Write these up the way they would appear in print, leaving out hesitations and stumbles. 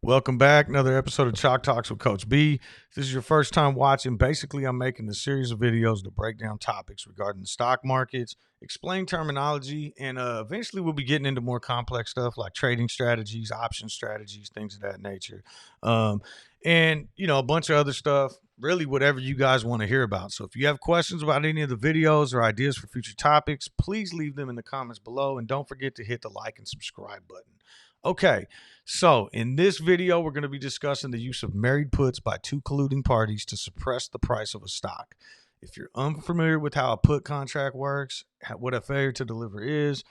Welcome back. Another episode of Chalk Talks with Coach B. If this is your first time watching, basically I'm making a series of videos to break down topics regarding the stock markets, explain terminology, and eventually we'll be getting into more complex stuff like trading strategies, option strategies, things of that nature. And a bunch of other stuff, really whatever you guys want to hear about. So if you have questions about any of the videos or ideas for future topics, please leave them in the comments below. And don't forget to hit the like and subscribe button. Okay, so in this video, we're going to be discussing the use of married puts by two colluding parties to suppress the price of a stock. If you're unfamiliar with how a put contract works, what a failure to deliver is,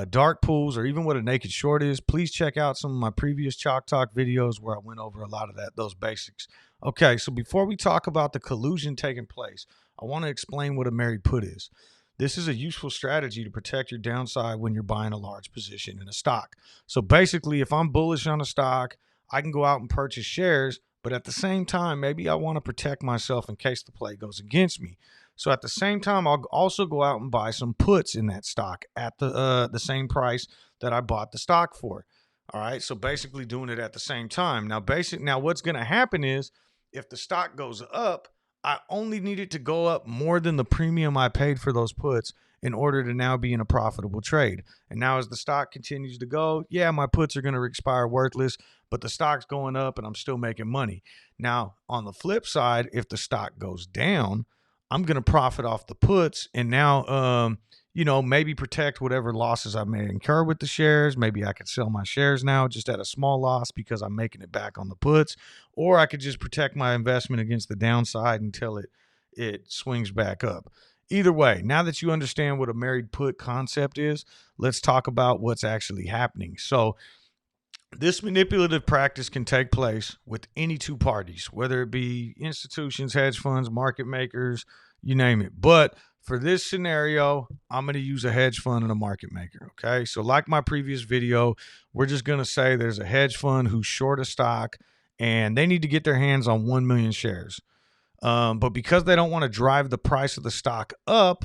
dark pools, or even what a naked short is, please check out some of my previous Chalk Talk videos where I went over a lot of those basics. Okay, so before we talk about the collusion taking place, I want to explain what a married put is. This is a useful strategy to protect your downside when you're buying a large position in a stock. So basically, if I'm bullish on a stock, I can go out and purchase shares, but at the same time, maybe I want to protect myself in case the play goes against me. So at the same time, I'll also go out and buy some puts in that stock at the same price that I bought the stock for. All right, so basically doing it at the same time. Now what's going to happen is if the stock goes up, I only needed to go up more than the premium I paid for those puts in order to now be in a profitable trade. And now as the stock continues to go, yeah, my puts are going to expire worthless, but the stock's going up and I'm still making money. Now, on the flip side, if the stock goes down, I'm going to profit off the puts and now, maybe protect whatever losses I may incur with the shares. Maybe I could sell my shares now just at a small loss because I'm making it back on the puts, or I could just protect my investment against the downside until it swings back up. Either way, now that you understand what a married put concept is, let's talk about what's actually happening. So this manipulative practice can take place with any two parties, whether it be institutions, hedge funds, market makers, you name it. But for this scenario, I'm going to use a hedge fund and a market maker, okay? So like my previous video, we're just going to say there's a hedge fund who's short a stock and they need to get their hands on 1 million shares. But because they don't want to drive the price of the stock up,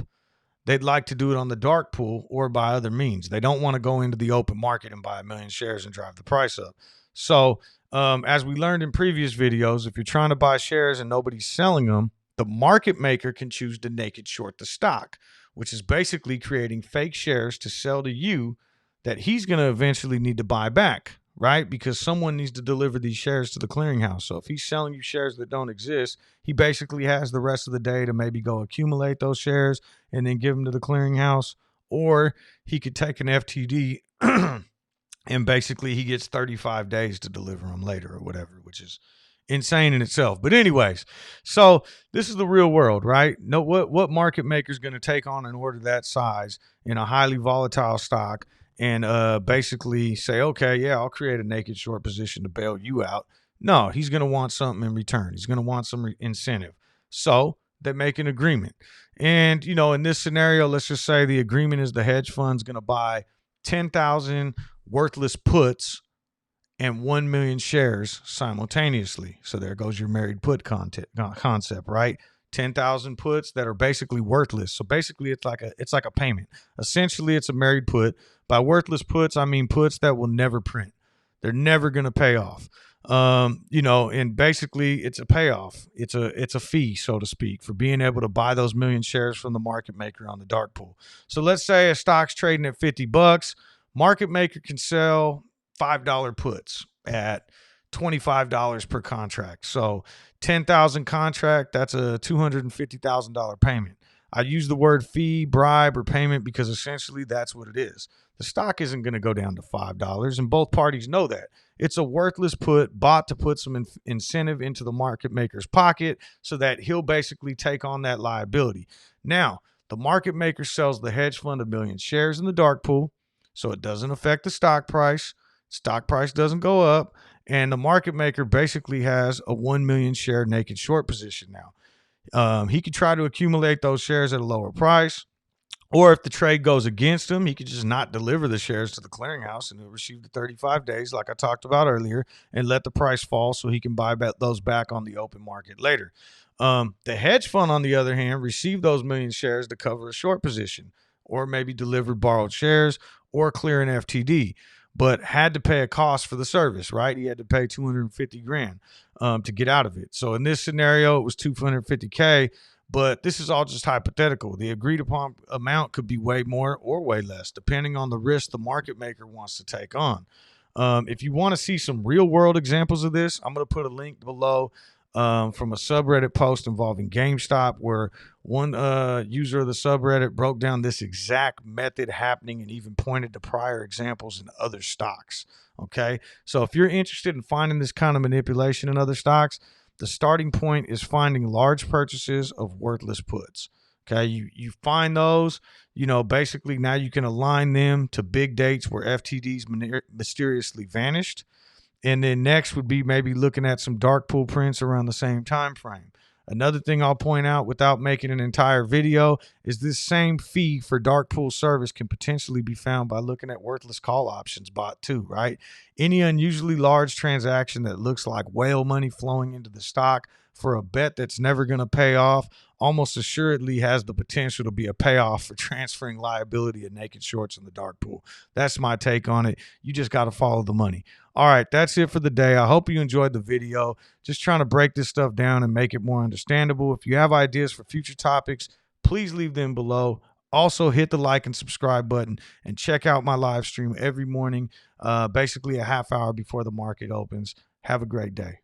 they'd like to do it on the dark pool or by other means. They don't want to go into the open market and buy 1 million shares and drive the price up. So as we learned in previous videos, if you're trying to buy shares and nobody's selling them, the market maker can choose to naked short the stock, which is basically creating fake shares to sell to you that he's going to eventually need to buy back, right? Because someone needs to deliver these shares to the clearinghouse. So if he's selling you shares that don't exist, he basically has the rest of the day to maybe go accumulate those shares and then give them to the clearinghouse. Or he could take an FTD and basically he gets 35 days to deliver them later or whatever, which is insane in itself. But anyways, so this is the real world, right? No, what market maker is going to take on an order that size in a highly volatile stock and basically say, okay, yeah, I'll create a naked short position to bail you out? No, he's going to want something in return. He's going to want some incentive. So they make an agreement. And, in this scenario, let's just say the agreement is the hedge fund's going to buy 10,000 worthless puts and 1 million shares simultaneously. So there goes your married put concept, right? 10,000 puts that are basically worthless. So basically it's like a payment. Essentially it's a married put. By worthless puts, I mean puts that will never print. They're never going to pay off. And basically it's a payoff. It's a fee, so to speak, for being able to buy those 1 million shares from the market maker on the dark pool. So let's say a stock's trading at $50. Market maker can sell $5 puts at $25 per contract. So 10,000 contract, that's a $250,000 payment. I use the word fee, bribe, or payment because essentially that's what it is. The stock isn't going to go down to $5, and both parties know that. It's a worthless put bought to put some incentive into the market maker's pocket so that he'll basically take on that liability. Now, the market maker sells the hedge fund 1 million shares in the dark pool, so it doesn't affect the stock price. Stock price doesn't go up, and the market maker basically has a 1 million share naked short position now. He could try to accumulate those shares at a lower price, or if the trade goes against him, he could just not deliver the shares to the clearinghouse and he'll receive the 35 days like I talked about earlier and let the price fall so he can buy those back on the open market later. The hedge fund, on the other hand, received those 1 million shares to cover a short position or maybe deliver borrowed shares or clear an FTD. but had to pay a cost for the service, right? He had to pay 250 grand to get out of it. So in this scenario, it was 250K, but this is all just hypothetical. The agreed upon amount could be way more or way less, depending on the risk the market maker wants to take on. If you want to see some real world examples of this, I'm going to put a link below from a subreddit post involving GameStop, where one user of the subreddit broke down this exact method happening and even pointed to prior examples in other stocks. Okay, so if you're interested in finding this kind of manipulation in other stocks, the starting point is finding large purchases of worthless puts. Okay, you find those, basically now you can align them to big dates where FTDs mysteriously vanished. And then next would be maybe looking at some dark pool prints around the same time frame. Another thing I'll point out without making an entire video is this same fee for dark pool service can potentially be found by looking at worthless call options bought too, right? Any unusually large transaction that looks like whale money flowing into the stock for a bet that's never going to pay off almost assuredly has the potential to be a payoff for transferring liability of naked shorts in the dark pool. That's my take on it. You just got to follow the money. All right, that's it for the day. I hope you enjoyed the video. Just trying to break this stuff down and make it more understandable. If you have ideas for future topics, please leave them below. Also, hit the like and subscribe button and check out my live stream every morning, basically a half hour before the market opens. Have a great day.